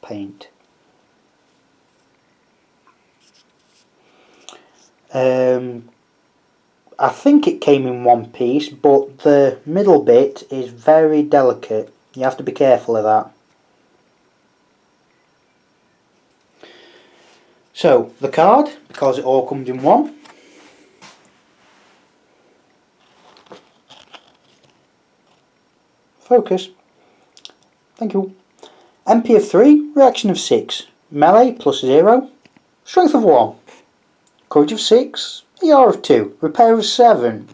paint. I think it came in one piece, but the middle bit is very delicate. You have to be careful of that. So, the card, because it all comes in one. Focus. Thank you. MP of 3, reaction of 6, melee plus 0, strength of 1, courage of 6, ER of 2, repair of 7.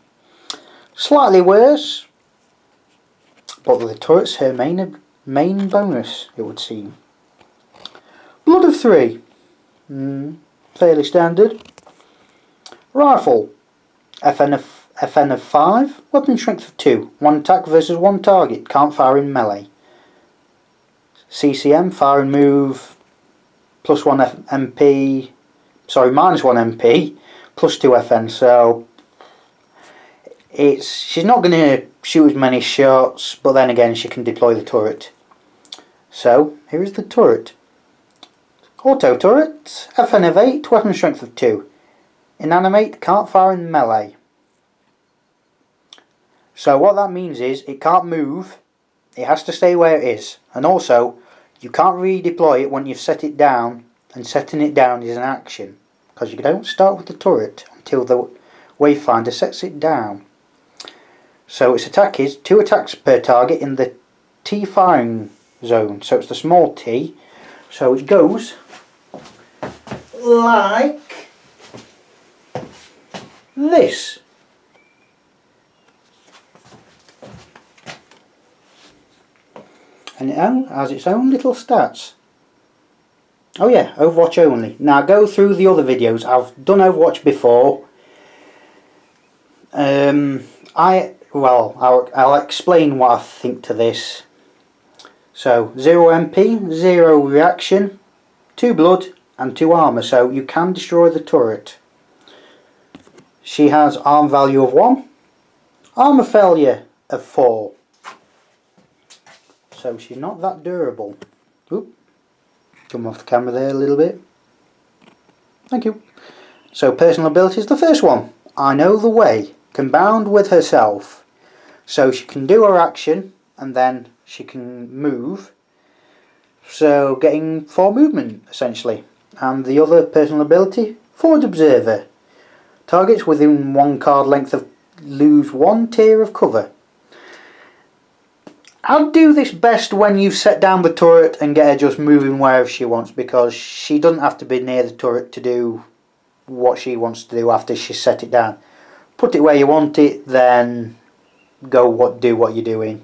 Slightly worse, but the turret's her main bonus, it would seem. Blood of 3, fairly standard. Rifle, FN of 5, weapon strength of 2, 1 attack versus 1 target, can't fire in melee. CCM, fire and move, plus 1 MP, sorry, minus 1 MP, plus 2 FN, so she's not going to shoot as many shots, but then again she can deploy the turret. So, here is the turret. Auto turret, FN of 8, weapon strength of 2. Inanimate, can't fire in melee. So what that means is, it can't move, it has to stay where it is, and also, you can't redeploy it when you've set it down, and setting it down is an action, because you don't start with the turret until the wayfinder sets it down. So its attack is 2 attacks per target in the T firing zone, so it's the small T, so it goes like this. And it has its own little stats. Oh yeah, Overwatch only. Now go through the other videos. I've done Overwatch before. I'll explain what I think to this. So 0 MP, 0 reaction, 2 blood and 2 armour, so you can destroy the turret. She has arm value of 1, armour failure of 4. So she's not that durable. Oop. Come off the camera there a little bit. Thank you. So personal abilities, the first one, I know the way, can bound with herself. So she can do her action and then she can move. So getting 4 movement essentially. And the other personal ability, forward observer. Targets within 1 card length of lose 1 tier of cover. I'll do this best when you've set down the turret and get her just moving wherever she wants, because she doesn't have to be near the turret to do what she wants to do after she's set it down. Put it where you want it, then do what you're doing.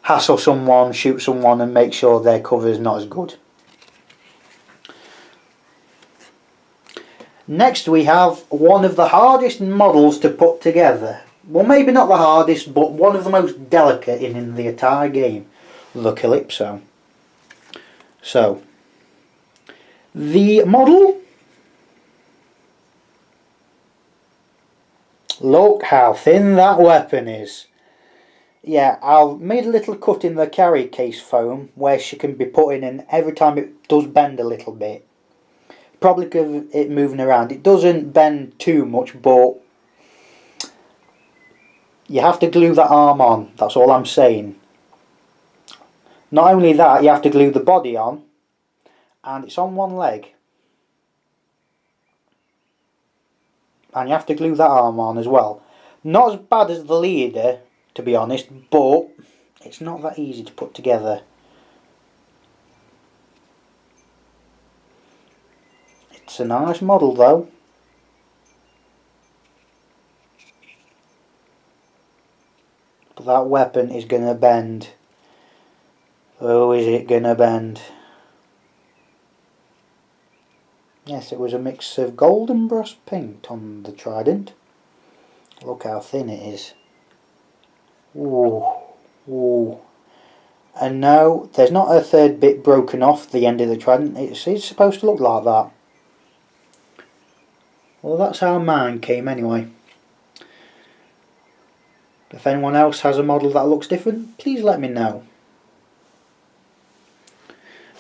Hassle someone, shoot someone and make sure their cover is not as good. Next we have one of the hardest models to put together. Well, maybe not the hardest, but one of the most delicate in the entire game, the Calypso. So, the model, look how thin that weapon is. Yeah, I've made a little cut in the carry case foam where she can be put in, and every time it does bend a little bit. Probably because of it moving around. It doesn't bend too much, but you have to glue that arm on, that's all I'm saying. Not only that, you have to glue the body on, and it's on one leg. And you have to glue that arm on as well. Not as bad as the leader, to be honest, but it's not that easy to put together. It's a nice model though. But that weapon is going to bend. Oh, is it going to bend? Yes, it was a mix of gold and brass paint on the trident. Look how thin it is. Ooh, ooh. And no, there's not a third bit broken off the end of the trident. It's supposed to look like that. Well, that's how mine came anyway. If anyone else has a model that looks different, please let me know.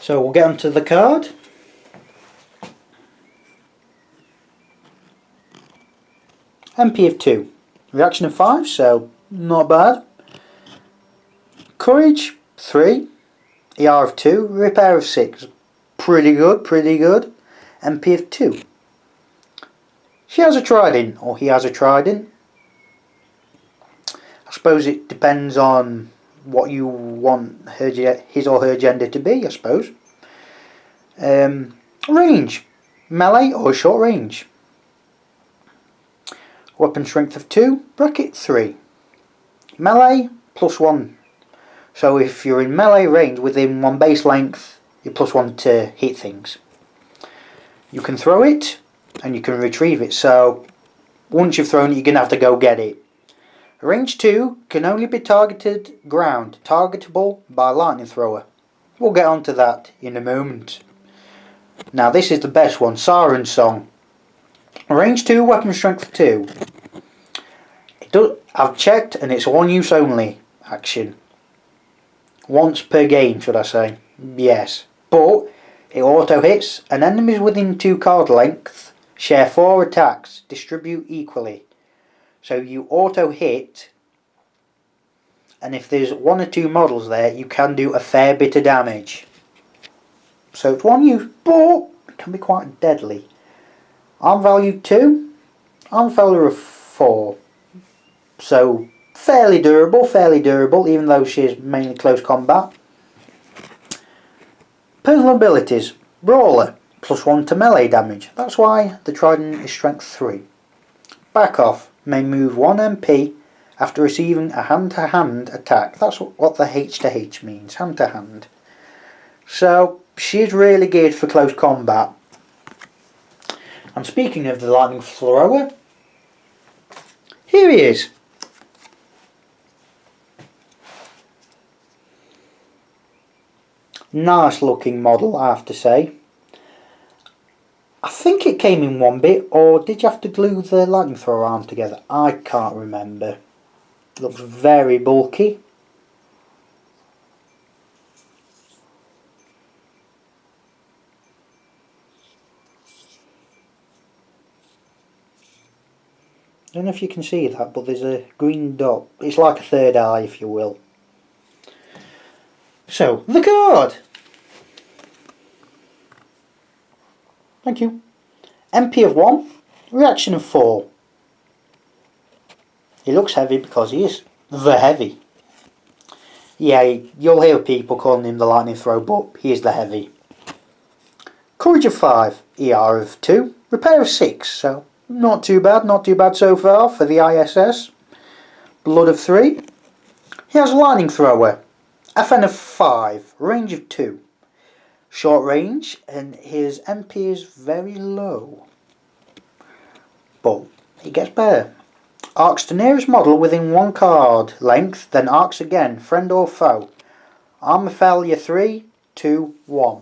So we'll get onto the card. MP of 2, reaction of 5, so not bad. Courage 3, ER of 2, repair of 6, pretty good, pretty good. MP of 2. She has a trident, or he has a trident. I suppose it depends on what you want his or her gender to be, I suppose. Range, melee or short range. Weapon strength of 2, bracket 3. Melee, +1. So if you're in melee range within 1 base length, you're +1 to hit things. You can throw it, and you can retrieve it, so once you've thrown it, you're going to have to go get it. Range 2 can only be targeted ground, targetable by lightning thrower. We'll get onto that in a moment. Now this is the best one, Siren Song. Range 2, weapon strength 2. I've checked and it's one use only action. Once per game, should I say. Yes. But it auto hits, and enemies within 2 card length share 4 attacks, distribute equally. So you auto hit, and if there's 1 or 2 models there, you can do a fair bit of damage. So it's one use, but it can be quite deadly. Arm value 2, arm failure of 4. So fairly durable, even though she's mainly close combat. Personal abilities, Brawler, +1 to melee damage. That's why the trident is strength 3. Back off, may move 1 MP after receiving a hand-to-hand attack. That's what the H to H means, hand-to-hand. So she's really geared for close combat. And speaking of the lightning thrower, here he is. Nice looking model, I have to say. I think it came in 1 bit, or did you have to glue the lightning thrower arm together? I can't remember. It looks very bulky. I don't know if you can see that, but there's a green dot. It's like a third eye, if you will. So, the card! Thank you. MP of 1, reaction of 4. He looks heavy because he is the heavy. Yeah, you'll hear people calling him the lightning throw, but he is the heavy. Courage of 5, ER of 2, repair of 6, so not too bad so far for the I.S.S. Blood of 3. He has a lightning thrower. FN of 5, range of 2. Short range, and his MP is very low. But it gets better. Arcs to nearest model within 1 card length, then arcs again, friend or foe. Armor failure 3, 2, 1.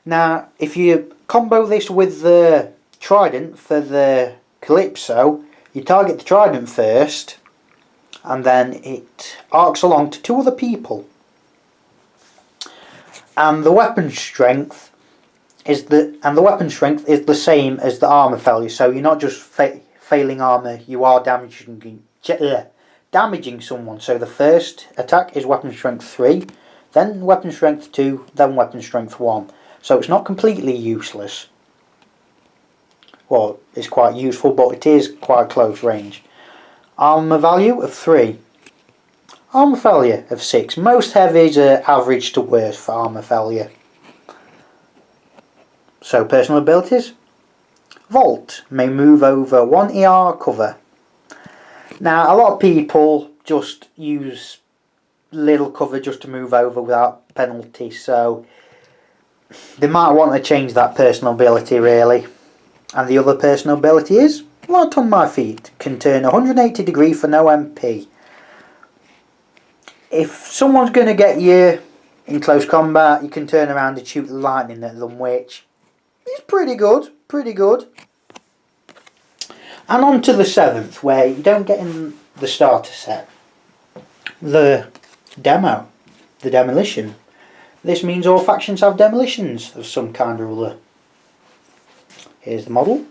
Now, if you combo this with the trident for the Calypso, you target the trident first, and then it arcs along to 2 other people. And the weapon strength is the same as the armor failure. So you're not just failing armor; you are damaging someone. So the first attack is weapon strength 3, then weapon strength 2, then weapon strength 1. So it's not completely useless. Well, it's quite useful, but it is quite close range. Armor value of 3. Armor failure of 6. Most heavies are average to worse for armor failure. So personal abilities. Vault. May move over 1 ER cover. Now a lot of people just use little cover just to move over without penalty, so they might want to change that personal ability really. And the other personal ability is Light on my feet. Can turn 180 degrees for no MP. If someone's going to get you in close combat, you can turn around and shoot lightning at them, which is pretty good, And on to the 7th, where you don't get in the starter set. The demo, the demolition. This means all factions have demolitions of some kind or other. Here's the model.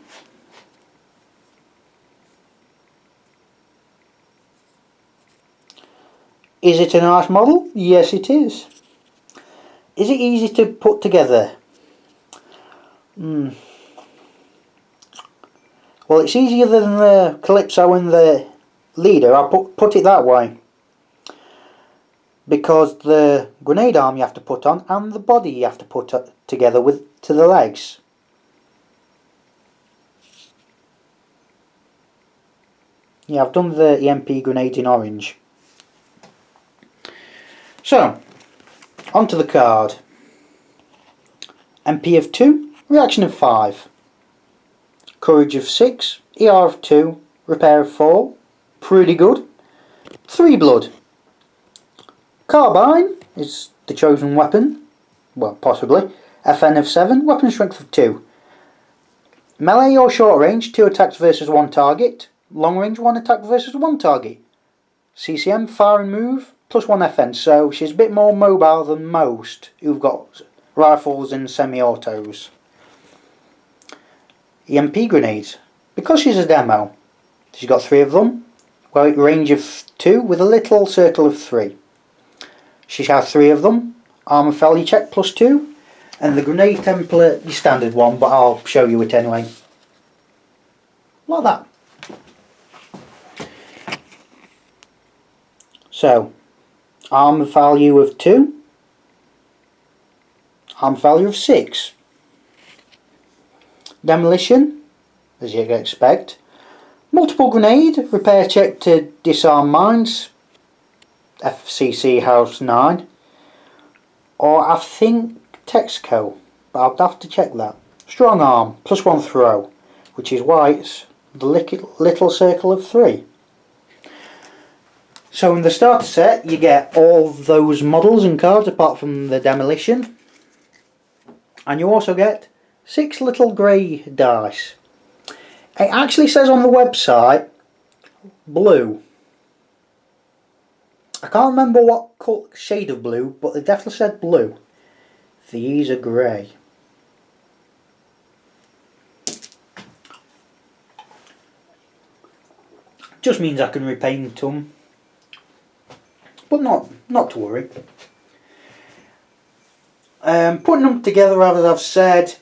Is it a nice model? Yes, it is. Is it easy to put together? Well, it's easier than the Calypso and the Leader, I'll put it that way. Because the grenade arm you have to put on and the body you have to put together to the legs. Yeah, I've done the EMP grenade in orange. So, onto the card. MP of 2, reaction of 5. Courage of 6, ER of 2, repair of 4. Pretty good. 3 blood. Carbine is the chosen weapon. Well, possibly. FN of 7, weapon strength of 2. Melee or short range, 2 attacks versus 1 target. Long range, 1 attack versus 1 target. CCM, fire and move, plus 1 FN, so she's a bit more mobile than most who've got rifles and semi-autos. EMP grenades. Because she's a demo, she's got 3 of them. Well, range of 2 with a little circle of 3. She has 3 of them. Armour failure check plus 2. And the grenade template, the standard one, but I'll show you it anyway. Like that. So, armour value of 2. Armour value of 6. Demolition, as you'd expect. Multiple grenade, repair check to disarm mines. FCC House 9. Or I think Texco, but I'll have to check that. Strong arm, plus 1 throw, which is why it's the little circle of 3. So in the starter set you get all those models and cards apart from the demolition, and you also get 6 little grey dice. It actually says on the website blue. I can't remember what shade of blue, but they definitely said blue. These are grey. Just means I can repaint them. But not to worry. Putting them together, as I've said,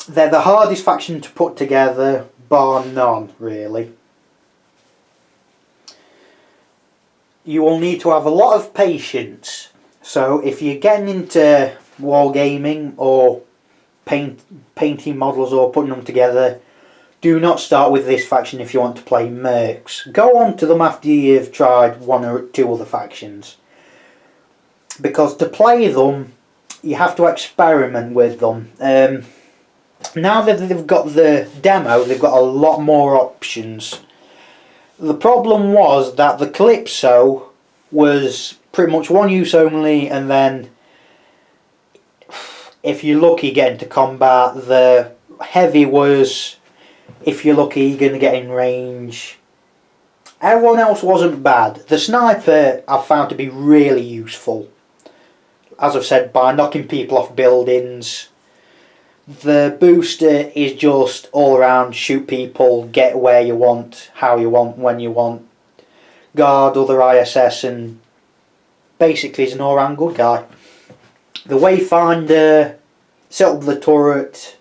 they're the hardest faction to put together, bar none, really. You will need to have a lot of patience. So if you're getting into wargaming or painting models or putting them together, do not start with this faction if you want to play Mercs. Go on to them after you've tried 1 or 2 other factions. Because to play them, you have to experiment with them. Now that they've got the demo, they've got a lot more options. The problem was that the Calypso was pretty much one use only, and then if you're lucky get into combat. The heavy was, if you're lucky, you're going to get in range. Everyone else wasn't bad. The sniper I've found to be really useful, as I've said, by knocking people off buildings. The booster is just all around, shoot people, get where you want, how you want, when you want, guard other I.S.S, and basically is an all round good guy. The Wayfinder, set up the turret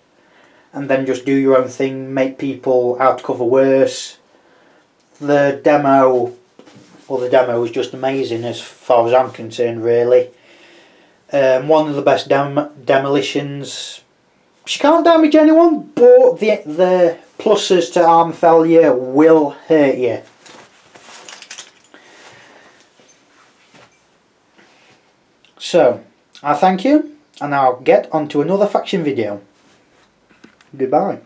and then just do your own thing, make people out of cover worse. The demo is just amazing as far as I'm concerned, really. One of the best demolitions. She can't damage anyone, but the pluses to arm failure will hurt you. So, I thank you, and I'll get onto another faction video. Goodbye.